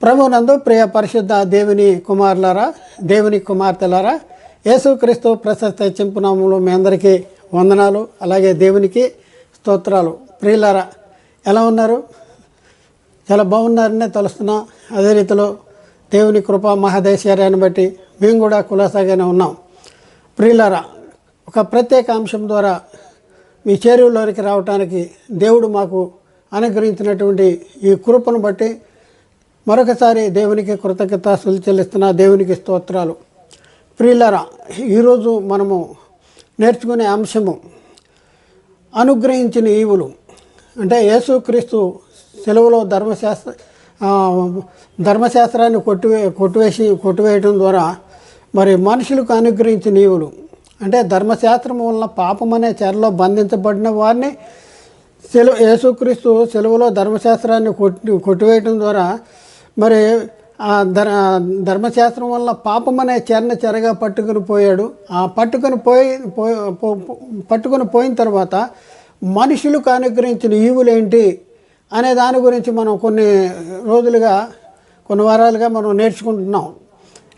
ప్రభునందు ప్రియ పరిశుద్ధ దేవుని కుమారులారా, దేవుని కుమార్తెలారా, యేసుక్రీస్తు ప్రశస్త చింపునామంలో మీ అందరికీ వందనాలు. అలాగే దేవునికి స్తోత్రాలు. ప్రియులారా, ఎలా ఉన్నారు? చాలా బాగున్నారనే తలుస్తున్నాం. అదే రీతిలో దేవుని కృప మహాదేశ్వర్యాన్ని బట్టి మేము కూడా కులాసాగానే ఉన్నాం. ప్రియులారా, ఒక ప్రత్యేక అంశం ద్వారా మీ చేరువలోనికి రావటానికి దేవుడు మాకు అనుగ్రహించినటువంటి ఈ కృపను బట్టి మరొకసారి దేవునికి కృతజ్ఞతాస్తులు చెల్లిస్తున్న దేవునికి స్తోత్రాలు. ప్రియులారా, ఈరోజు మనము నేర్చుకునే అంశము అనుగ్రహించిన ఈవులు. అంటే యేసుక్రీస్తు సెలవులో ధర్మశాస్త్రాన్ని కొట్టివేయటం ద్వారా మరి మనుషులకు అనుగ్రహించిన ఈవులు. అంటే ధర్మశాస్త్రం వలన పాపం అనే చెరలో బంధించబడిన వారిని యేసుక్రీస్తు సెలవులో ధర్మశాస్త్రాన్ని కొట్టివేయటం ద్వారా మరి ఆ ధర్మశాస్త్రం వల్ల పాపం అనే చెరగా పట్టుకుని పోయాడు. ఆ పట్టుకుని పోయిన తర్వాత మనుషులకు అనుగ్రహించిన ఈవులేంటి అనే దాని గురించి మనం కొన్ని వారాలుగా మనం నేర్చుకుంటున్నాం.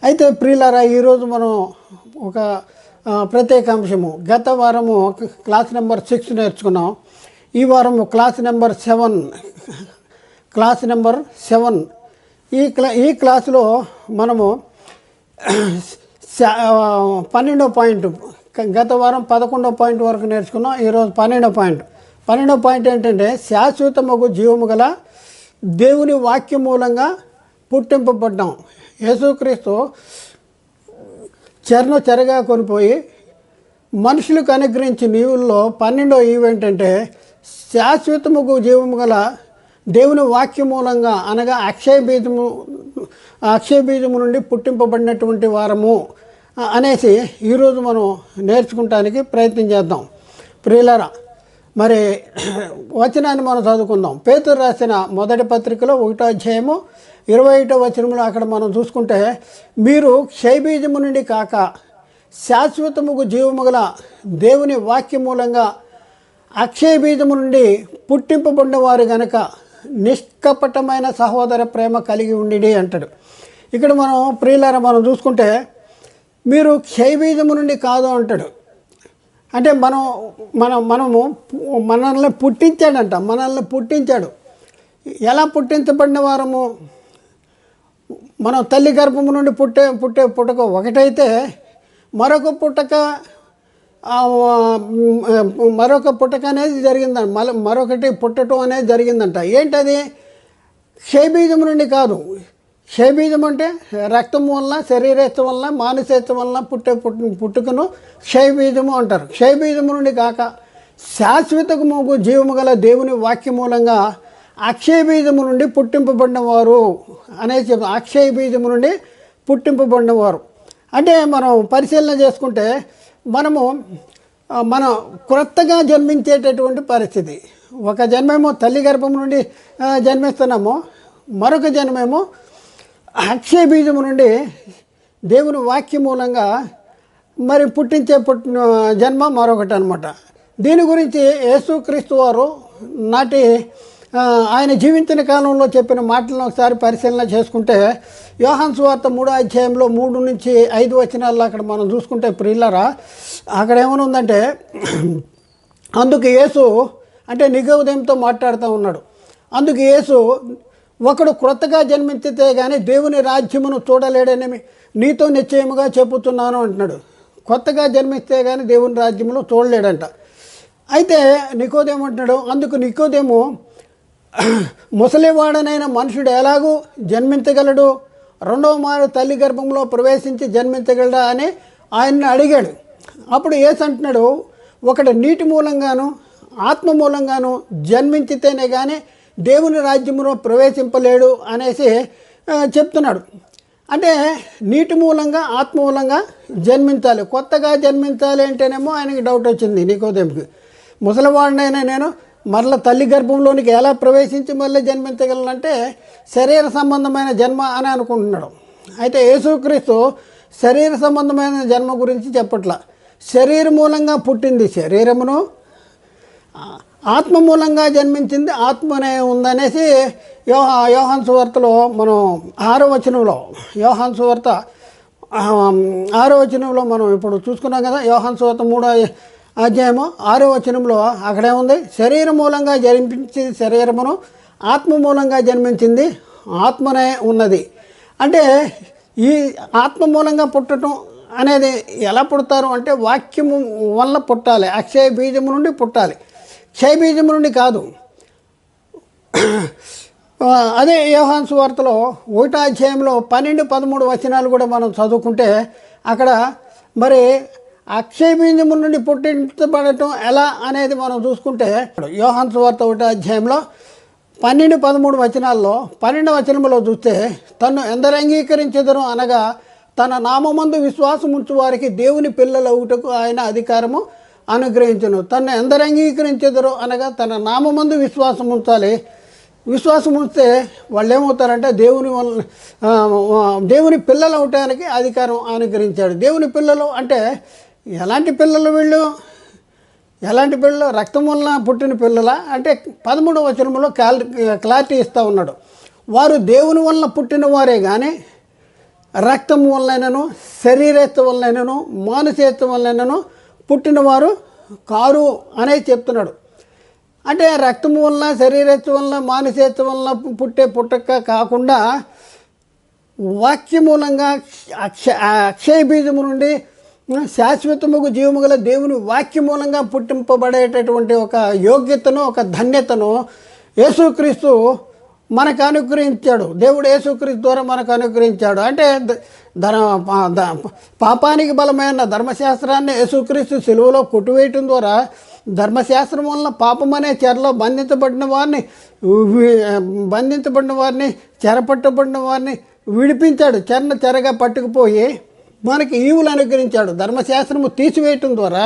అయితే ప్రియులారా, ఈరోజు మనం ఒక ప్రత్యేక అంశము, గత వారము క్లాస్ నెంబర్ 6 నేర్చుకున్నాం. ఈ వారము క్లాస్ నెంబర్ 7. ఈ క్లాసులో మనము 12వ పాయింట్, గత వారం 11వ పాయింట్ వరకు నేర్చుకున్నాం. ఈరోజు 12వ పాయింట్. 12వ పాయింట్ ఏంటంటే, శాశ్వతముగు జీవము గల దేవుని వాక్యం మూలంగా పుట్టింపబడ్డాం. యేసుక్రీస్తు చెరగా కొనిపోయి మనుషులకు అనుగ్రహించిన ఈవుల్లో 12వ ఈవు ఏంటంటే, శాశ్వతముగు జీవము గల దేవుని వాక్యం మూలంగా, అనగా అక్షయ బీజము నుండి పుట్టింపబడినటువంటి వారము అనేసి ఈరోజు మనం నేర్చుకుంటానికి ప్రయత్నం చేద్దాం. ప్రియులారా, మరి వచనాన్ని మనం చదువుకుందాం. పేతురు రాసిన మొదటి పత్రికలో 1వ అధ్యాయము 21వ వచనంలో అక్కడ మనం చూసుకుంటే, మీరు క్షయబీజము నుండి కాక శాశ్వతముగు జీవము గల దేవుని వాక్యం మూలంగా అక్షయ బీజము నుండి పుట్టింపబడిన వారు గనక నిష్కపటమైన సహోదర ప్రేమ కలిగి ఉండి అంటాడు. ఇక్కడ మనం ప్రియులారా మనం చూసుకుంటే, మీరు క్షయబీజము నుండి కాదు అంటాడు. అంటే మనల్ని పుట్టించాడంట. మనల్ని పుట్టించాడు. ఎలా పుట్టించబడిన వారము? మనం తల్లి గర్భము నుండి పుట్టక ఒకటైతే మరొక పుట్టక అనేది జరిగిందంట. మరొకటి పుట్టడం అనేది జరిగిందంట. ఏంటది? క్షయబీజం నుండి కాదు. క్షయబీజం అంటే రక్తం వలన, శరీరేత్వం వలన, మానసేత్వం వలన పుట్టుకను క్షయబీజము అంటారు. క్షయబీజము నుండి కాక శాశ్వతము జీవము గల దేవుని వాక్య మూలంగా అక్షయ బీజము నుండి పుట్టింపబడిన వారు అనేది చెప్తాం. అక్షయ బీజము నుండి పుట్టింపబడిన వారు అంటే మనం పరిశీలన చేసుకుంటే మనం క్రొత్తగా జన్మించేటటువంటి పరిస్థితి. ఒక జన్మేమో తల్లి గర్భం నుండి జన్మిస్తున్నాము, మరొక జన్మేమో అక్షయ బీజము నుండి దేవుని వాక్య మూలంగా మరి పుట్టిన జన్మ మరొకటి అనమాట. దీని గురించి యేసుక్రీస్తు వారు ఆయన జీవించిన కాలంలో చెప్పిన మాటలను ఒకసారి పరిశీలన చేసుకుంటే, యోహాను సువార్త 3వ అధ్యాయంలో 3 నుంచి 5 వచనాల్లో అక్కడ మనం చూసుకుంటే ప్రియులారా, అక్కడ ఏమనుందంటే, అందుకు యేసు అంటే నికోదేముతో మాట్లాడుతూ ఉన్నాడు. అందుకు యేసు, ఒకడు క్రొత్తగా జన్మించితే కానీ దేవుని రాజ్యమును చూడలేడని నీతో నిశ్చయముగా చెబుతున్నాను అంటున్నాడు. కొత్తగా జన్మిస్తే కానీ దేవుని రాజ్యమును చూడలేడంట. అయితే నికోదేము అంటున్నాడు, అందుకు నికోదేము, ముసలివాడనైన మనుషుడు ఎలాగూ జన్మించగలడు? రెండవ మారు తల్లి గర్భంలో ప్రవేశించి జన్మించగలడా అని ఆయన్ని అడిగాడు. అప్పుడు యేసు అంటున్నాడు, ఒకడు నీటి మూలంగాను ఆత్మ మూలంగాను జన్మించితేనే కానీ దేవుని రాజ్యంలో ప్రవేశింపలేడు అనేసి చెప్తున్నాడు. అంటే నీటి మూలంగా ఆత్మ మూలంగా జన్మించాలి. కొత్తగా జన్మించాలి అంటేనేమో ఆయనకి డౌట్ వచ్చింది నికోదేముకి. ముసలివాడినైనా నేను మరలా తల్లి గర్భంలోనికి ఎలా ప్రవేశించి మళ్ళీ జన్మించగలనంటే శరీర సంబంధమైన జన్మ అని అనుకుంటున్నాడు. అయితే యేసుక్రీస్తు శరీర సంబంధమైన జన్మ గురించి చెప్పట్లా. శరీర మూలంగా పుట్టింది శరీరమును, ఆత్మ మూలంగా జన్మించింది ఆత్మనే ఉందనేసి యోహాను సువార్తలో మనం 6వ వచనంలో యోహాను సువార్త 6వ వచనంలో మనం ఇప్పుడు చూసుకున్నాం కదా. యోహాను సువార్త 3వ అధ్యాయము 6వ వచనంలో అక్కడే ఉంది, శరీరం మూలంగా జన్మించింది శరీరమును, ఆత్మ మూలంగా జన్మించింది ఆత్మనే ఉన్నది. అంటే ఈ ఆత్మ మూలంగా పుట్టడం అనేది ఎలా పుడతారు అంటే వాక్యము వల్ల పుట్టాలి. అక్షయ బీజము నుండి పుట్టాలి, క్షయ బీజము నుండి కాదు. అదే యోహాను సువార్తలో 1వ అధ్యాయంలో 12, 13 వచనాలు కూడా మనం చదువుకుంటే అక్కడ మరి అక్షయ బీజము నుండి పుట్టించబడటం ఎలా అనేది మనం చూసుకుంటే యోహాను సువార్త 1వ అధ్యాయంలో 12, 13 వచనాల్లో 12వ వచనంలో చూస్తే, తన్ను ఎందరు అంగీకరించెదరు అనగా తన నామమందు విశ్వాసం ఉంచు వారికి దేవుని పిల్లలు అవుటకు ఆయన అధికారము అనుగ్రహించును. తను ఎందరు అంగీకరించెదరు అనగా తన నామమందు విశ్వాసం ఉంచాలి. విశ్వాసం ఉంచితే వాళ్ళు ఏమవుతారంటే దేవుని పిల్లలు అవటానికి అధికారం అనుగ్రహించాడు. దేవుని పిల్లలు అంటే ఎలాంటి పిల్లలు వీళ్ళు? ఎలాంటి పిల్లలు? రక్తం వలన పుట్టిన పిల్లల అంటే 13వ వచనంలో క్లారిటీ ఇస్తూ ఉన్నాడు. వారు దేవుని వలన పుట్టిన వారే కానీ రక్తం వలనైనను శరీరేత్త వలనైనను మానసేత్త వలనైనను పుట్టినవారు కారు అనేది చెప్తున్నాడు. అంటే రక్తం వలన శరీరేత్త వలన మానసేత్త వలన పుట్టక కాకుండా వాక్య మూలంగా అక్షయ బీజము నుండి శాశ్వతముగు జీవము గల దేవుని వాక్య మూలంగా పుట్టింపబడేటటువంటి ఒక యోగ్యతను, ఒక ధన్యతను యేసుక్రీస్తు మనకు అనుగ్రహించాడు. దేవుడు యేసుక్రీస్తు ద్వారా మనకు అనుగ్రహించాడు. అంటే పాపానికి బలమైన ధర్మశాస్త్రాన్ని యేసుక్రీస్తు సిలువలో కొట్టివేయటం ద్వారా ధర్మశాస్త్రం వలన పాపం అనే చెరలో బంధించబడిన వారిని చెరపట్టబడిన వారిని విడిపించాడు. చెరగా పట్టుకుపోయి మనకి ఈవులు అనుగ్రహించాడు. ధర్మశాస్త్రము తీసివేయటం ద్వారా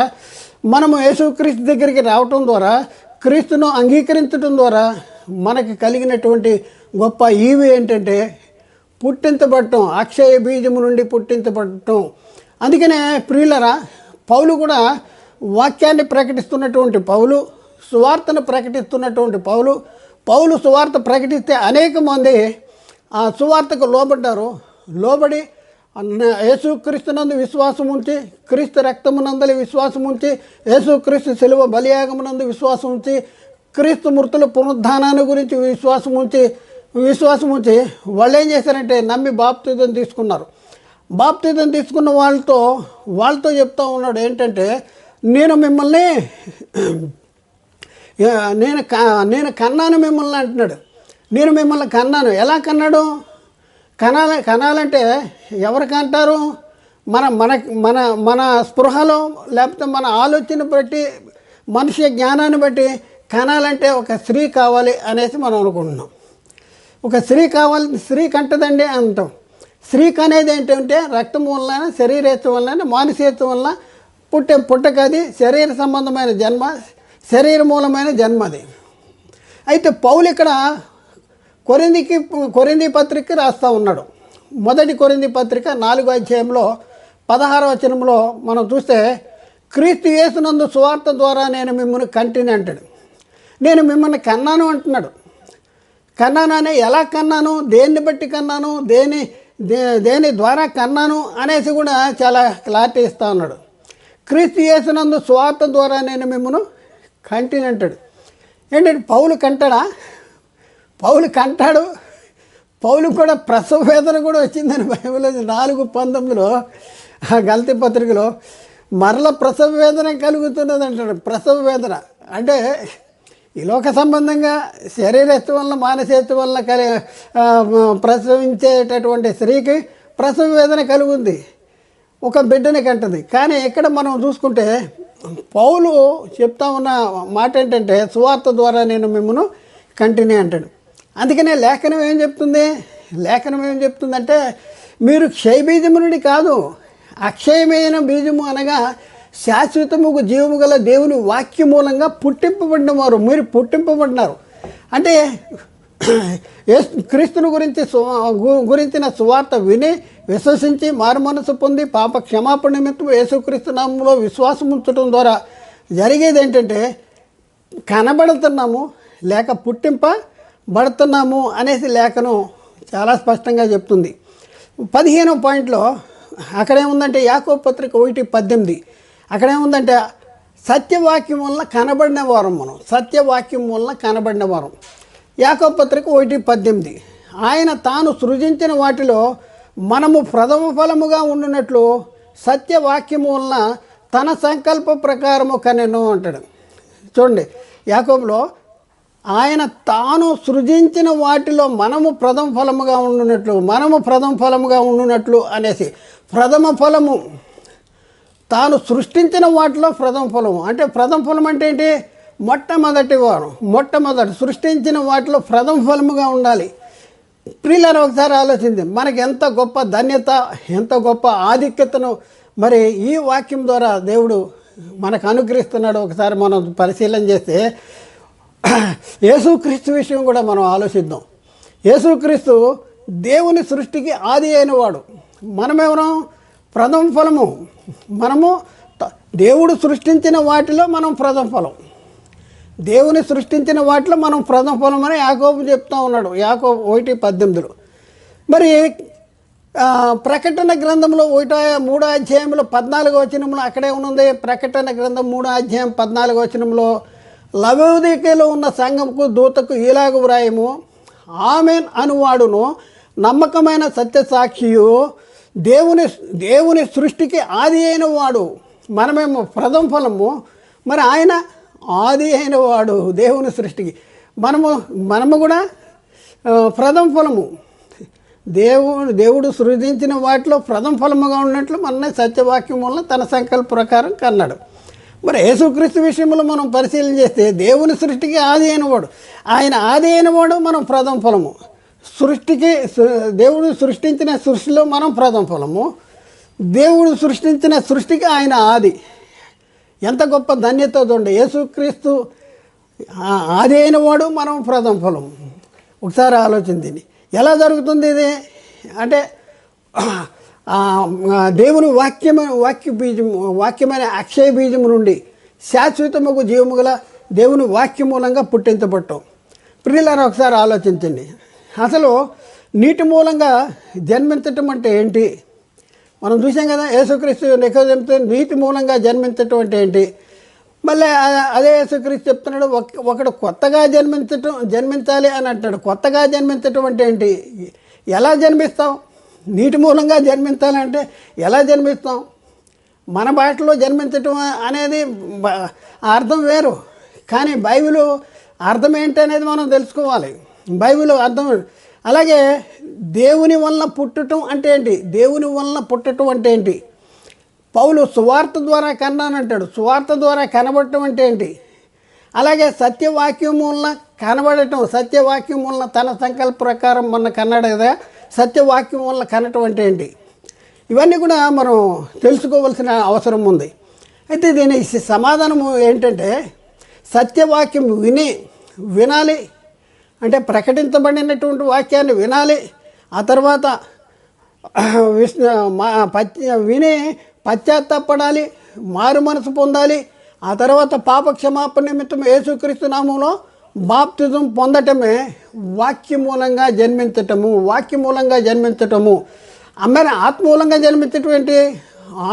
మనము యేసుక్రీస్తు దగ్గరికి రావటం ద్వారా, క్రీస్తును అంగీకరించడం ద్వారా మనకి కలిగినటువంటి గొప్ప ఈవి ఏంటంటే పుట్టించబడటం, అక్షయ బీజము నుండి పుట్టించబడటం. అందుకనే ప్రియులరా, పౌలు కూడా వాక్యాన్ని ప్రకటిస్తున్నటువంటి సువార్తను ప్రకటిస్తున్నటువంటి పౌలు సువార్త ప్రకటిస్తే అనేక మంది ఆ సువార్తకు లోబడి యేసుక్రీస్తునందు విశ్వాసం ఉంచి, క్రీస్తు రక్తమునందలి విశ్వాసం ఉంచి, యేసుక్రీస్తు సిలువ బలియాగమునందు విశ్వాసం ఉంచి, క్రీస్తు మృతుల పునరుద్ధానాన్ని గురించి విశ్వాసం ఉంచి వాళ్ళు ఏం చేశారంటే నమ్మి బాప్తిజం తీసుకున్నారు. బాప్తిజం తీసుకున్న వాళ్ళతో చెప్తా ఉన్నాడు ఏంటంటే, నేను కన్నాను మిమ్మల్ని అంటున్నాడు. నేను మిమ్మల్ని కన్నాను. ఎలా కన్నాడు? కనాలంటే ఎవరికి అంటారు? మన స్పృహలో లేకపోతే మన ఆలోచన బట్టి, మనిషి జ్ఞానాన్ని బట్టి కనాలంటే ఒక స్త్రీ కావాలి అనేసి మనం అనుకుంటున్నాం. ఒక స్త్రీ కావాలి, స్త్రీ కంటదండి అంటాం. స్త్రీకి అనేది ఏంటంటే రక్తం వలన, శరీరేత్వం వలన, మానసేత్వం వలన పుట్టకది శరీర సంబంధమైన జన్మ, శరీర మూలమైన జన్మది. అయితే పౌలు ఇక్కడ కొరింథీ పత్రిక రాస్తూ ఉన్నాడు. మొదటి కొరింథీ పత్రిక 4వ అధ్యాయంలో 16వ వచనంలో మనం చూస్తే, క్రీస్తు యేసునందు సువార్త ద్వారా నేను మిమ్మల్ని కంటిని అంటాడు. నేను మిమ్మల్ని కన్నాను అంటున్నాడు. కన్నాను అనే ఎలా కన్నాను, దేన్ని బట్టి కన్నాను, దేని ద్వారా కన్నాను అనేసి కూడా చాలా క్లారిటీ ఇస్తూ ఉన్నాడు. క్రీస్తు యేసునందు సువార్త ద్వారా నేను మిమ్మల్ని కంటిని అంటాడు. ఏంటంటే పౌలు కంటాడా? పౌలు కంటాడు. పౌలు కూడా ప్రసవ వేదన కూడా వచ్చిందని బైబిల్లో 4:19 ఆ గల్తీ పత్రికలో మరల ప్రసవ వేదన కలుగుతున్నది అంటాడు. ప్రసవ వేదన అంటే ఈ లోక సంబంధంగా శరీరస్తు వలన, మానసేత్తు వలన ప్రసవించేటటువంటి స్త్రీకి ప్రసవ వేదన కలుగుంది, ఒక బిడ్డని కంటది. కానీ ఇక్కడ మనం చూసుకుంటే పౌలు చెప్తా ఉన్న మాట ఏంటంటే, సువార్త ద్వారా నేను మిమ్మల్ని కంటిని అంటాడు. అందుకనే లేఖనం ఏం చెప్తుందంటే, మీరు క్షయ బీజము నుండి కాదు, అక్షయమైన బీజము అనగా శాశ్వతముకు జీవము గల దేవుని వాక్య మూలంగా పుట్టింపబడిన వారు. మీరు పుట్టింపబడినారు అంటే క్రీస్తుని గురించిన సువార్త విని విశ్వసించి మారుమనసు పొంది పాప క్షమాపణ నిమిత్తం యేసుక్రీస్తు నామంలో విశ్వాసం ఉంచడం ద్వారా జరిగేది ఏంటంటే కనబడుతున్నాము లేక పుట్టింపబడుతున్నాము అనేసి లేఖనం చాలా స్పష్టంగా చెప్తుంది. 15వ పాయింట్లో అక్కడేముందంటే యాకోబు పత్రిక 1:18 అక్కడేముందంటే సత్యవాక్యం వలన కనబడిన వారం మనం, సత్యవాక్యం వలన కనబడిన వారం. యాకోబు పత్రిక 1:18 ఆయన తాను సృజించిన వాటిలో మనము ప్రథమ ఫలముగా ఉండినట్లు సత్యవాక్యము వలన తన సంకల్ప ప్రకారము కనెను అంటాడు. చూడండి, యాకోబులో ఆయన తాను సృజించిన వాటిలో మనము ప్రథమ ఫలముగా ఉండునట్లు అనేసి ప్రథమ ఫలము, తాను సృష్టించిన వాటిలో ప్రథమ ఫలము అంటే ప్రథమ ఫలం అంటే ఏంటి? మొట్టమొదటి సృష్టించిన వాటిలో ప్రథమ ఫలముగా ఉండాలి. ప్రియులారా, ఒకసారి ఆలోచించి మనకి ఎంత గొప్ప ధన్యత, ఎంత గొప్ప ఆధిక్యతను మరి ఈ వాక్యం ద్వారా దేవుడు మనకు అనుగ్రహిస్తున్నాడు. ఒకసారి మనం పరిశీలన చేస్తే యేసుక్రీస్తు విషయం కూడా మనం ఆలోచిద్దాం. యేసుక్రీస్తు దేవుని సృష్టికి ఆది అయిన వాడు. మనమెవరం? ప్రథమ ఫలము. మనము దేవుడు సృష్టించిన వాటిలో మనం ప్రథమ ఫలం. దేవుని సృష్టించిన వాటిలో మనం ప్రథమ ఫలం అని యాకోబు చెప్తా ఉన్నాడు. యాకోబు 1:18. మరి ప్రకటన గ్రంథంలో 3వ అధ్యాయంలో 14వ వచనంలో అక్కడే ఉన్నది. ప్రకటన గ్రంథం 3వ అధ్యాయం 14వ వచనంలో లవోదికీయలో ఉన్న సంఘముకు దూతకు ఇలాగ వ్రాయము, ఆమెన్ అనువాడును నమ్మకమైన సత్యసాక్షియు దేవుని సృష్టికి ఆది అయిన వాడు. మనమేమో ప్రథమ ఫలము, మరి ఆయన ఆది అయిన వాడు దేవుని సృష్టికి. మనము కూడా ప్రథమ ఫలము. దేవుడు సృజించిన వాటిలో ప్రథమ ఫలముగా ఉన్నట్లు మన సత్యవాక్యం వలన తన సంకల్ప ప్రకారం కన్నాడు. మరి యేసుక్రీస్తు విషయంలో మనం పరిశీలన చేస్తే దేవుని సృష్టికి ఆది అయినవాడు, ఆయన ఆది అయినవాడు, మనం ప్రథమ ఫలము. దేవుడు సృష్టించిన సృష్టిలో మనం ప్రథమ ఫలము, దేవుడు సృష్టించిన సృష్టికి ఆయన ఆది. ఎంత గొప్ప ధన్యత చూడండి. యేసుక్రీస్తు ఆది అయినవాడు, మనం ప్రథమ ఫలము. ఒకసారి ఆలోచించండి, ఎలా జరుగుతుంది ఇది అంటే దేవుని వాక్యమైన అక్షయ బీజము నుండి శాశ్వతముకు జీవము గల దేవుని వాక్యం మూలంగా పుట్టించబడటం. ప్రియులారా, ఒకసారి ఆలోచించండి. అసలు నీటి మూలంగా జన్మించటం అంటే ఏంటి? మనం చూసాం కదా, యేసుక్రీస్తు నికోదేముతో నీటి మూలంగా జన్మించటం అంటే ఏంటి? మళ్ళీ అదే యేసుక్రీస్తు చెప్తున్నాడు, ఒకడు కొత్తగా జన్మించాలి అని అంటాడు. కొత్తగా జన్మించటం అంటే ఏంటి? ఎలా జన్మిస్తాం? నీటి మూలంగా జన్మించాలంటే ఎలా జన్మిస్తాం? మన భాషలో జన్మించటం అనేది అర్థం వేరు, కానీ బైబిల్ అర్థం ఏంటి అనేది మనం తెలుసుకోవాలి. బైబిల్ అర్థం. అలాగే దేవుని వలన పుట్టడం అంటే ఏంటి? దేవుని వలన పుట్టడం అంటే ఏంటి? పౌలు సువార్త ద్వారా కన్నానంటాడు. సువార్త ద్వారా కనబడటం అంటే ఏంటి? అలాగే సత్యవాక్యం వలన కనబడటం, సత్యవాక్యం వలన తన సంకల్ప ప్రకారం మొన్న కన్నాడు కదా, సత్యవాక్యం వలన కనటం అంటే ఏంటి? ఇవన్నీ కూడా మనం తెలుసుకోవాల్సిన అవసరం ఉంది. అయితే దీని సమాధానము ఏంటంటే, సత్యవాక్యం వినాలి అంటే ప్రకటించబడినటువంటి వాక్యాన్ని వినాలి. ఆ తర్వాత విని పశ్చాత్తాపడాలి, మారు మనసు పొందాలి. ఆ తర్వాత పాప క్షమాపణ నిమిత్తం యేసుక్రీస్తు నామంలో బాప్తిజం పొందటమే వాక్యమూలంగా జన్మించటము. అమ్మాయి ఆత్మూలంగా జన్మించటం ఏంటి?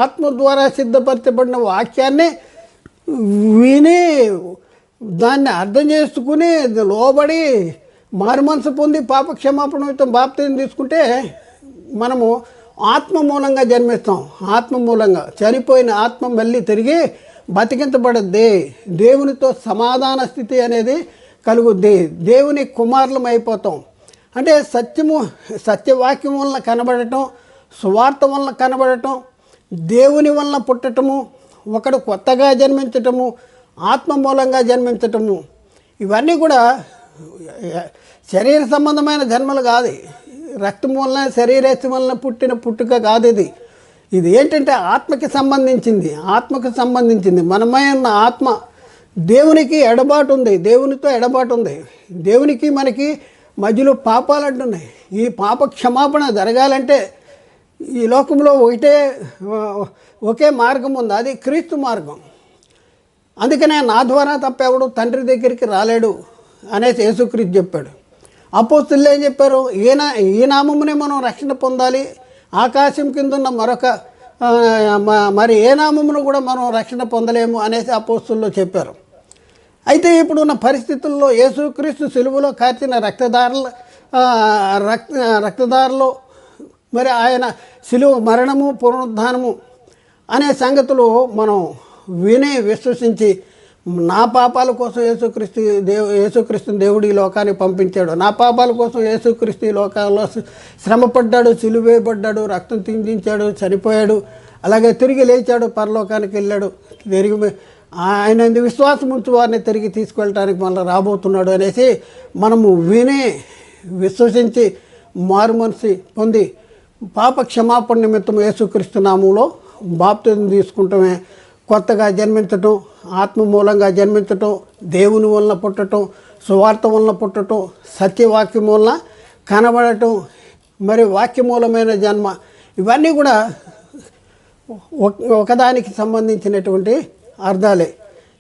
ఆత్మ ద్వారా సిద్ధపరచబడిన వాక్యాన్ని విని దాన్ని అర్థం చేసుకుని లోబడి మారు మనసు పొంది పాప క్షమాపణ నిమిత్తం బాప్తిజం తీసుకుంటే మనము ఆత్మ మూలంగా జన్మిస్తాం. ఆత్మ మూలంగా చనిపోయిన ఆత్మ మళ్ళీ తిరిగి బతికించబడద్ది. దేవునితో సమాధాన స్థితి అనేది కలుగుద్ది. దేవుని కుమారులం అయిపోతాం. అంటే సత్యవాక్యం వలన కనబడటం, సువార్త వలన కనబడటం, దేవుని వలన పుట్టటము, ఒకడు కొత్తగా జన్మించటము, ఆత్మ మూలంగా జన్మించటము, ఇవన్నీ కూడా శరీర సంబంధమైన జన్మలు కాదు. రక్తం వలన శరీరేశం వలన పుట్టిన పుట్టుక కాదు ఇది ఏంటంటే ఆత్మకి సంబంధించింది. మనమైన ఆత్మ దేవునికి ఎడబాటు ఉంది, దేవునితో ఎడబాటు ఉంది. దేవునికి మనకి మధ్యలో పాపాలు అంటున్నాయి. ఈ పాప క్షమాపణ జరగాలంటే ఈ లోకంలో ఒకే మార్గం ఉంది, అది క్రీస్తు మార్గం. అందుకనే నా ద్వారా తప్ప ఎవడు తండ్రి దగ్గరికి రాలేడు అనేసి యేసుక్రీస్తు చెప్పాడు. అపోస్తలులు ఏం చెప్పారు? ఈ నామమునే మనం రక్షణ పొందాలి, ఆకాశం కింద ఉన్న మరొక మరి ఏ నామమును కూడా మనం రక్షణ పొందలేము అనేసి అపోస్తలులు చెప్పారు. అయితే ఇప్పుడున్న పరిస్థితుల్లో యేసుక్రీస్తు సిలువలో కార్చిన రక్తదారులో మరి ఆయన సిలువ మరణము పునరుద్ధానము అనే సంగతులు మనం విని విశ్వసించి నా పాపాల కోసం యేసుక్రీస్తుని దేవుడు ఈ లోకానికి పంపించాడు, నా పాపాల కోసం యేసుక్రీస్తు ఈ లోకాల్లో శ్రమపడ్డాడు, సిలువేయబడ్డాడు, రక్తం చిందించాడు, చనిపోయాడు, అలాగే తిరిగి లేచాడు, పరలోకానికి వెళ్ళాడు, తిరిగి ఆయన విశ్వాసం ఉంచు వారిని తిరిగి తీసుకెళ్ళటానికి మళ్ళీ రాబోతున్నాడు అనేసి మనము విని విశ్వసించి మారు మనసు పొంది పాప క్షమాపణ నిమిత్తం యేసుక్రీస్తు నామములో బాప్తిజం తీసుకుంటమే కొత్తగా జన్మించటం, ఆత్మ మూలంగా జన్మించటం, దేవుని వలన పుట్టటం, సువార్త వలన పుట్టటం, సత్యవాక్యం వలన కనబడటం, మరి వాక్యమూలమైన జన్మ, ఇవన్నీ కూడా ఒకదానికి సంబంధించినటువంటి అర్థాలే.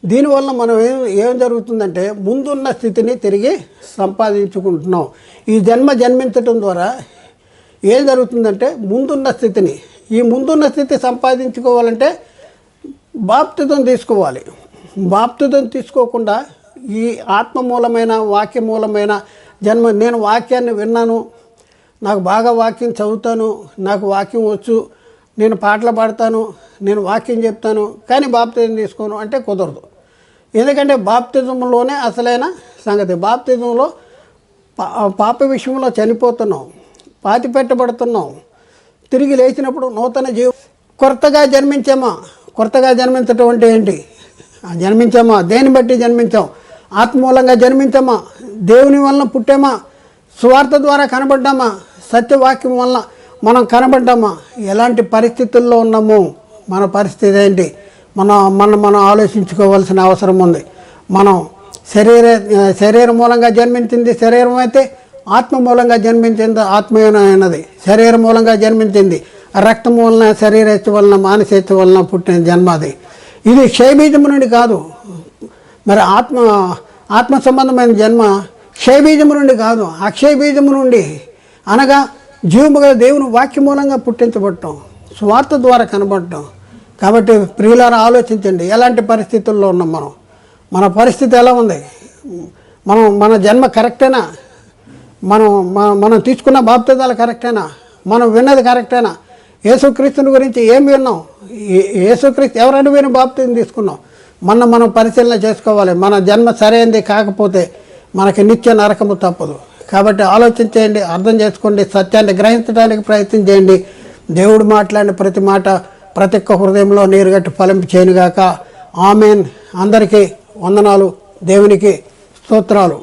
దీనివల్ల మనం ఏం జరుగుతుందంటే ముందున్న స్థితిని తిరిగి సంపాదించుకుంటున్నాం. ఈ జన్మించటం ద్వారా ఏం జరుగుతుందంటే ఈ ముందున్న స్థితి సంపాదించుకోవాలంటే బాప్తిజం తీసుకోవాలి. బాప్తిజం తీసుకోకుండా ఈ ఆత్మమూలమైన వాక్యమూలమైన జన్మ, నేను వాక్యాన్ని విన్నాను, నాకు బాగా వాక్యం చదువుతాను, నాకు వాక్యం వచ్చు, నేను పాటలు పాడతాను, నేను వాక్యం చెప్తాను, కానీ బాప్తిజం తీసుకోను అంటే కుదరదు. ఎందుకంటే బాప్తిజంలోనే అసలైన సంగతి. బాప్తిజంలో పాప విషయంలో చనిపోతున్నాం, పాతి పెట్టబడుతున్నాం, తిరిగి లేచినప్పుడు నూతన కొత్తగా జన్మించామా. కొత్తగా జన్మించటం అంటే ఏంటి? జన్మించామా, దేని బట్టి జన్మించాం? ఆత్మమూలంగా జన్మించామా, దేవుని వలన పుట్టామా, సువార్త ద్వారా కనబడ్డామా, సత్యవాక్యం వలన మనం కనబడ్డామా, ఎలాంటి పరిస్థితుల్లో ఉన్నాము, మన పరిస్థితి ఏంటి, మనం ఆలోచించుకోవాల్సిన అవసరం ఉంది. మనం శరీర మూలంగా జన్మించింది శరీరం అయితే, ఆత్మ మూలంగా జన్మించింది ఆత్మీయమైనది. శరీర మూలంగా జన్మించింది రక్తం వలన, శరీరేచ్ఛ వలన, మానసేచ్ఛ వలన పుట్టిన జన్మ అది. ఇది క్షయబీజము నుండి కాదు. మరి ఆత్మ సంబంధమైన జన్మ క్షయబీజము నుండి కాదు, అక్షయబీజము నుండి, అనగా జీవము గల దేవుని వాక్య మూలంగా పుట్టించబడటం, స్వార్థ ద్వారా కనబడటం. కాబట్టి ప్రియులారా ఆలోచించండి, ఎలాంటి పరిస్థితుల్లో ఉన్నాం మనం, మన పరిస్థితి ఎలా ఉంది, మన జన్మ కరెక్టేనా, మనం తీసుకున్న బాప్తిజాలు కరెక్టేనా, మనం విన్నది కరెక్టేనా, యేసుక్రీస్తుని గురించి ఏం విన్నాం, యేసుక్రీస్తు ఎవరైనా విని బాప్తిజం తీసుకున్నాం, మనం పరిశీలన చేసుకోవాలి. మన జన్మ సరైనది కాకపోతే మనకి నిత్య నరకము తప్పదు. కాబట్టి ఆలోచించేయండి, అర్థం చేసుకోండి, సత్యాన్ని గ్రహించడానికి ప్రయత్నం చేయండి. దేవుడు మాట్లాడిన ప్రతి మాట ప్రతి ఒక్క హృదయంలో నీరుగట్టి ఫలింపు చేయనుగాక. ఆమెన్. అందరికీ వందనాలు, దేవునికి స్తోత్రాలు.